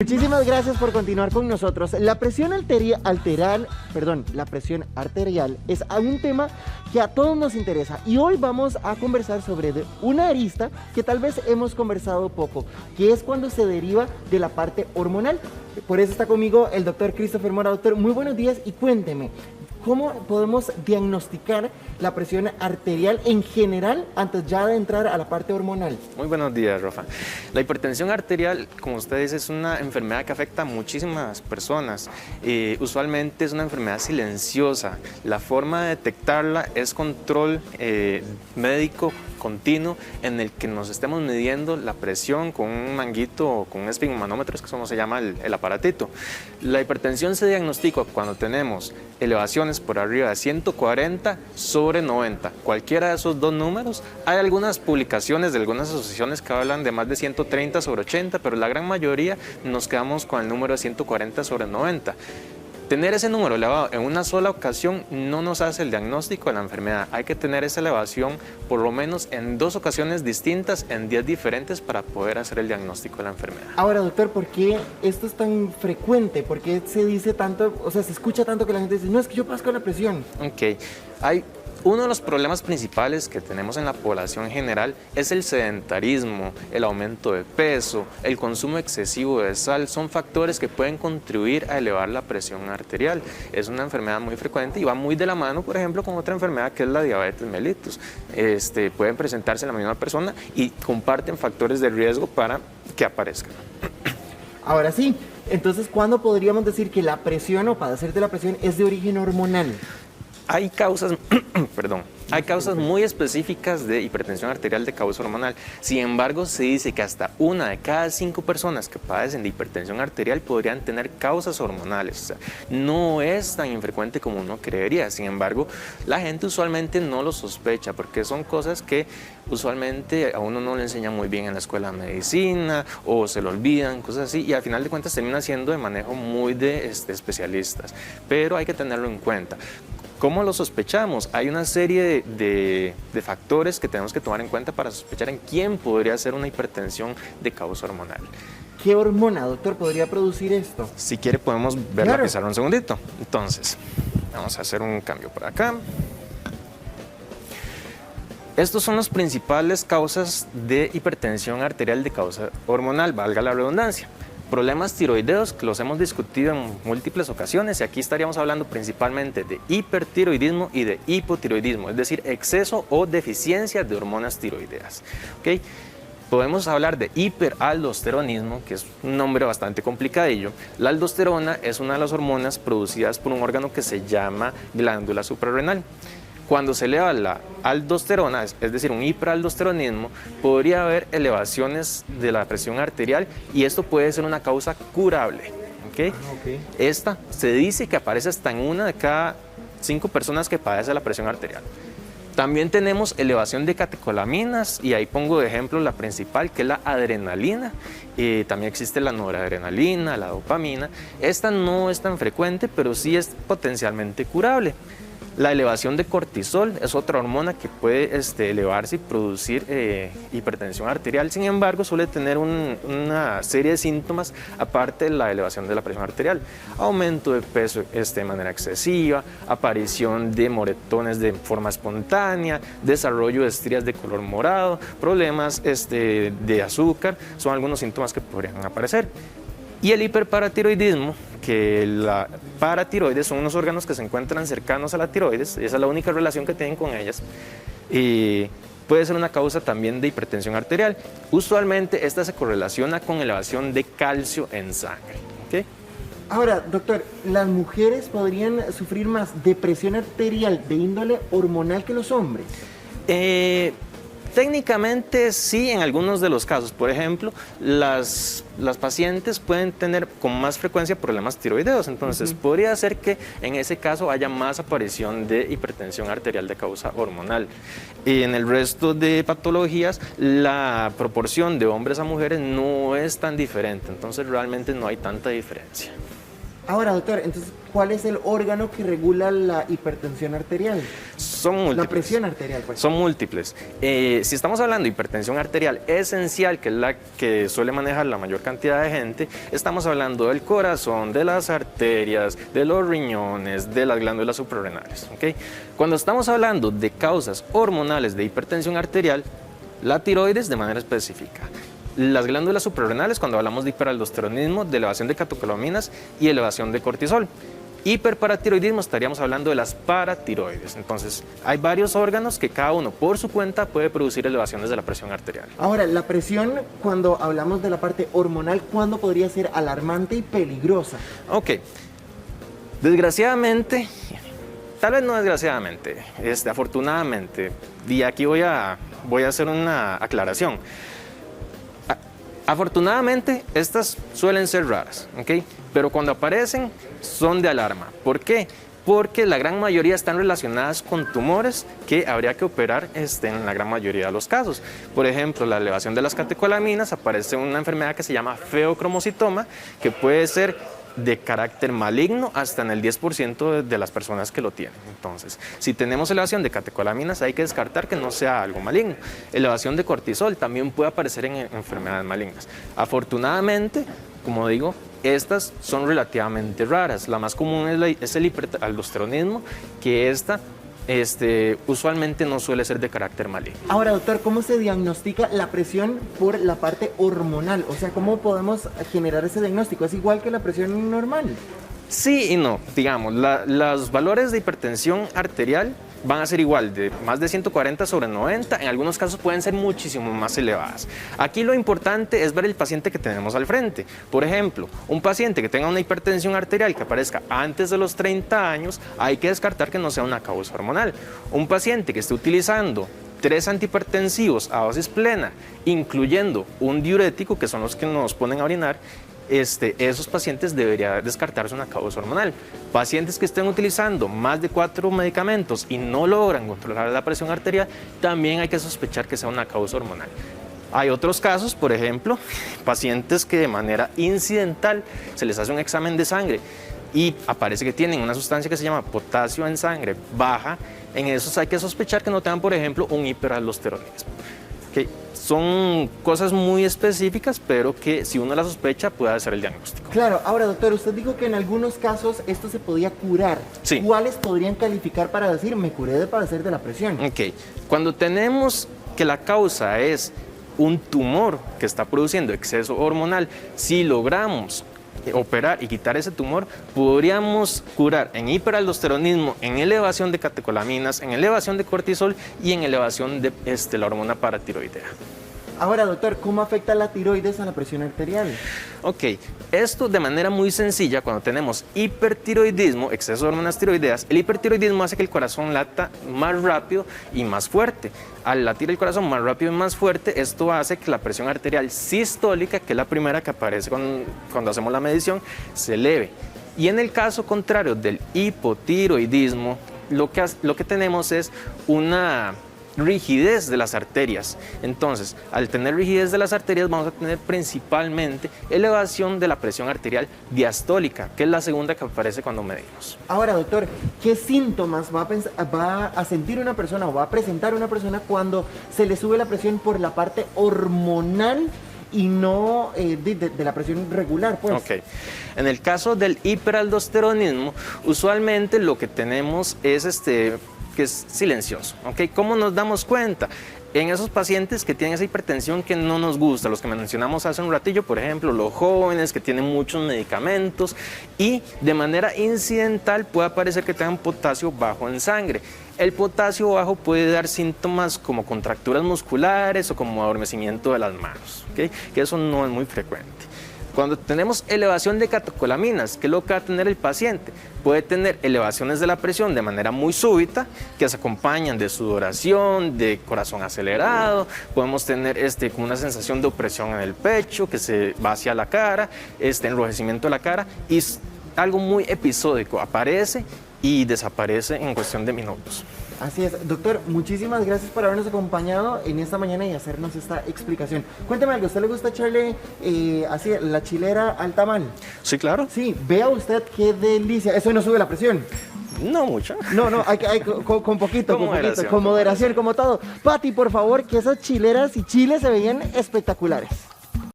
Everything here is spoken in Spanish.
Muchísimas gracias por continuar con nosotros. La presión arterial es un tema que a todos nos interesa y hoy vamos a conversar sobre una arista que tal vez hemos conversado poco, que es cuando se deriva de la parte hormonal. Por eso está conmigo el doctor Christopher Mora. Doctor, muy buenos días y cuénteme, ¿cómo podemos diagnosticar la presión arterial en general antes ya de entrar a la parte hormonal? Muy buenos días, Rafa. La hipertensión arterial, como usted dice, es una enfermedad que afecta a muchísimas personas. Usualmente es una enfermedad silenciosa. La forma de detectarla es control médico continuo en el que nos estemos midiendo la presión con un manguito o con un esfigmomanómetro, es que eso no se llama el aparatito. La hipertensión se diagnostica cuando tenemos elevaciones por arriba de 140 sobre 90. Cualquiera de esos dos números. Hay algunas publicaciones de algunas asociaciones que hablan de más de 130 sobre 80, pero la gran mayoría nos quedamos con el número de 140 sobre 90. Tener ese número elevado en una sola ocasión no nos hace el diagnóstico de la enfermedad. Hay que tener esa elevación por lo menos en 2 ocasiones distintas, en días diferentes, para poder hacer el diagnóstico de la enfermedad. Ahora, doctor, ¿por qué esto es tan frecuente? ¿Por qué se dice tanto, o sea, se escucha tanto que la gente dice, no, es que yo padezco la presión? Ok, hay uno de los problemas principales que tenemos en la población en general es el sedentarismo, el aumento de peso, el consumo excesivo de sal. Son factores que pueden contribuir a elevar la presión arterial. Es una enfermedad muy frecuente y va muy de la mano, por ejemplo, con otra enfermedad que es la diabetes mellitus. Pueden presentarse en la misma persona y comparten factores de riesgo para que aparezcan. Ahora sí, entonces, ¿cuándo podríamos decir que la presión o padecer de la presión es de origen hormonal? Hay causas, hay causas muy específicas de hipertensión arterial de causa hormonal. Sin embargo, se dice que hasta 1 de cada 5 personas que padecen de hipertensión arterial podrían tener causas hormonales. O sea, no es tan infrecuente como uno creería. Sin embargo, la gente usualmente no lo sospecha porque son cosas que usualmente a uno no le enseñan muy bien en la escuela de medicina o se lo olvidan, cosas así, y al final de cuentas termina siendo de manejo muy de especialistas. Pero hay que tenerlo en cuenta. ¿Cómo lo sospechamos? Hay una serie de factores que tenemos que tomar en cuenta para sospechar en quién podría ser una hipertensión de causa hormonal. ¿Qué hormona, doctor, podría producir esto? Si quiere podemos ver la pizarra un segundito. Entonces, vamos a hacer un cambio por acá. Estos son las principales causas de hipertensión arterial de causa hormonal, valga la redundancia. Problemas tiroideos que los hemos discutido en múltiples ocasiones y aquí estaríamos hablando principalmente de hipertiroidismo y de hipotiroidismo, es decir, exceso o deficiencia de hormonas tiroideas. ¿Okay? Podemos hablar de hiperaldosteronismo, que es un nombre bastante complicadillo. La aldosterona es una de las hormonas producidas por un órgano que se llama glándula suprarrenal. Cuando se eleva la aldosterona, es decir, un hiperaldosteronismo, podría haber elevaciones de la presión arterial y esto puede ser una causa curable. ¿Okay? Esta se dice que aparece hasta en 1 de cada 5 personas que padecen la presión arterial. También tenemos elevación de catecolaminas y ahí pongo de ejemplo la principal, que es la adrenalina. También existe la noradrenalina, la dopamina. Esta no es tan frecuente, pero sí es potencialmente curable. La elevación de cortisol es otra hormona que puede elevarse y producir hipertensión arterial. Sin embargo, suele tener una serie de síntomas aparte de la elevación de la presión arterial. Aumento de peso de manera excesiva, aparición de moretones de forma espontánea, desarrollo de estrías de color morado, problemas de azúcar, son algunos síntomas que podrían aparecer. Y el hiperparatiroidismo, que la paratiroides son unos órganos que se encuentran cercanos a la tiroides, esa es la única relación que tienen con ellas, y puede ser una causa también de hipertensión arterial. Usualmente esta se correlaciona con elevación de calcio en sangre. ¿Okay? Ahora, doctor, ¿las mujeres podrían sufrir más de presión arterial de índole hormonal que los hombres? Técnicamente sí, en algunos de los casos. Por ejemplo, las pacientes pueden tener con más frecuencia problemas tiroideos, entonces podría ser que en ese caso haya más aparición de hipertensión arterial de causa hormonal. Y en el resto de patologías, la proporción de hombres a mujeres no es tan diferente, entonces realmente no hay tanta diferencia. Ahora, doctor, entonces, ¿cuál es el órgano que regula la hipertensión arterial? Son múltiples. La presión arterial, pues. Son múltiples. Si estamos hablando de hipertensión arterial esencial, que es la que suele manejar la mayor cantidad de gente, estamos hablando del corazón, de las arterias, de los riñones, de las glándulas suprarrenales. ¿Okay? Cuando estamos hablando de causas hormonales de hipertensión arterial, la tiroides de manera específica. Las glándulas suprarrenales, cuando hablamos de hiperaldosteronismo, de elevación de catecolaminas y elevación de cortisol. Hiperparatiroidismo, estaríamos hablando de las paratiroides. Entonces, hay varios órganos que cada uno por su cuenta puede producir elevaciones de la presión arterial. Ahora, la presión, cuando hablamos de la parte hormonal, ¿cuándo podría ser alarmante y peligrosa? Ok. Desgraciadamente, tal vez no desgraciadamente, afortunadamente, y aquí voy a hacer una aclaración. Afortunadamente, estas suelen ser raras, ¿ok? Pero cuando aparecen, son de alarma. ¿Por qué? Porque la gran mayoría están relacionadas con tumores que habría que operar en la gran mayoría de los casos. Por ejemplo, la elevación de las catecolaminas, aparece una enfermedad que se llama feocromocitoma, que puede ser de carácter maligno hasta en el 10% de las personas que lo tienen. Entonces, si tenemos elevación de catecolaminas, hay que descartar que no sea algo maligno. Elevación de cortisol también puede aparecer en enfermedades malignas. Afortunadamente, como digo, estas son relativamente raras. La más común es el hiperaldosteronismo, que usualmente no suele ser de carácter maligno. Ahora, doctor, ¿cómo se diagnostica la presión por la parte hormonal? O sea, ¿cómo podemos generar ese diagnóstico? ¿Es igual que la presión normal? Sí y no. Digamos, los valores de hipertensión arterial van a ser igual, de más de 140/90, en algunos casos pueden ser muchísimo más elevadas. Aquí lo importante es ver el paciente que tenemos al frente. Por ejemplo, un paciente que tenga una hipertensión arterial que aparezca antes de los 30 años, hay que descartar que no sea una causa hormonal. Un paciente que esté utilizando 3 antihipertensivos a dosis plena, incluyendo un diurético, que son los que nos ponen a orinar, esos pacientes debería descartarse una causa hormonal. Pacientes que estén utilizando más de 4 medicamentos y no logran controlar la presión arterial, también hay que sospechar que sea una causa hormonal. Hay otros casos, por ejemplo, pacientes que de manera incidental se les hace un examen de sangre y aparece que tienen una sustancia que se llama potasio en sangre baja. En esos hay que sospechar que no tengan, por ejemplo, un hiperaldosteronismo. ¿Okay? Son cosas muy específicas, pero que si uno la sospecha puede hacer el diagnóstico. Claro. Ahora, doctor, usted dijo que en algunos casos esto se podía curar. Sí. ¿Cuáles podrían calificar para decir, me curé de padecer de la presión? Ok. Cuando tenemos que la causa es un tumor que está produciendo exceso hormonal, si logramos operar y quitar ese tumor, podríamos curar en hiperaldosteronismo, en elevación de catecolaminas, en elevación de cortisol y en elevación de la hormona paratiroidea. Ahora, doctor, ¿cómo afecta la tiroides a la presión arterial? Ok, esto de manera muy sencilla, cuando tenemos hipertiroidismo, exceso de hormonas tiroideas, el hipertiroidismo hace que el corazón lata más rápido y más fuerte. Al latir el corazón más rápido y más fuerte, esto hace que la presión arterial sistólica, que es la primera que aparece cuando hacemos la medición, se eleve. Y en el caso contrario del hipotiroidismo, lo que tenemos es una rigidez de las arterias. Entonces, al tener rigidez de las arterias, vamos a tener principalmente elevación de la presión arterial diastólica, que es la segunda que aparece cuando medimos. Ahora, doctor, ¿qué síntomas va a sentir una persona o va a presentar una persona cuando se le sube la presión por la parte hormonal y no de la presión regular, pues? Ok. En el caso del hiperaldosteronismo, usualmente lo que tenemos es que es silencioso. ¿Okay? ¿Cómo nos damos cuenta? En esos pacientes que tienen esa hipertensión que no nos gusta, los que mencionamos hace un ratillo, por ejemplo, los jóvenes que tienen muchos medicamentos y de manera incidental puede aparecer que tengan potasio bajo en sangre. El potasio bajo puede dar síntomas como contracturas musculares o como adormecimiento de las manos, ¿okay? Que eso no es muy frecuente. Cuando tenemos elevación de catecolaminas, ¿qué es lo que va a tener el paciente? Puede tener elevaciones de la presión de manera muy súbita, que se acompañan de sudoración, de corazón acelerado, podemos tener como una sensación de opresión en el pecho, que se va hacia la cara, enrojecimiento de la cara, y es algo muy episódico, aparece y desaparece en cuestión de minutos. Así es, doctor, muchísimas gracias por habernos acompañado en esta mañana y hacernos esta explicación. Cuénteme algo, ¿a usted le gusta echarle así la chilera al tamal? Sí, claro. Sí, vea usted qué delicia, eso no sube la presión. No mucho. No, hay con poquito, Con moderación, con moderación, como todo. Pati, por favor, que esas chileras y chiles se veían espectaculares.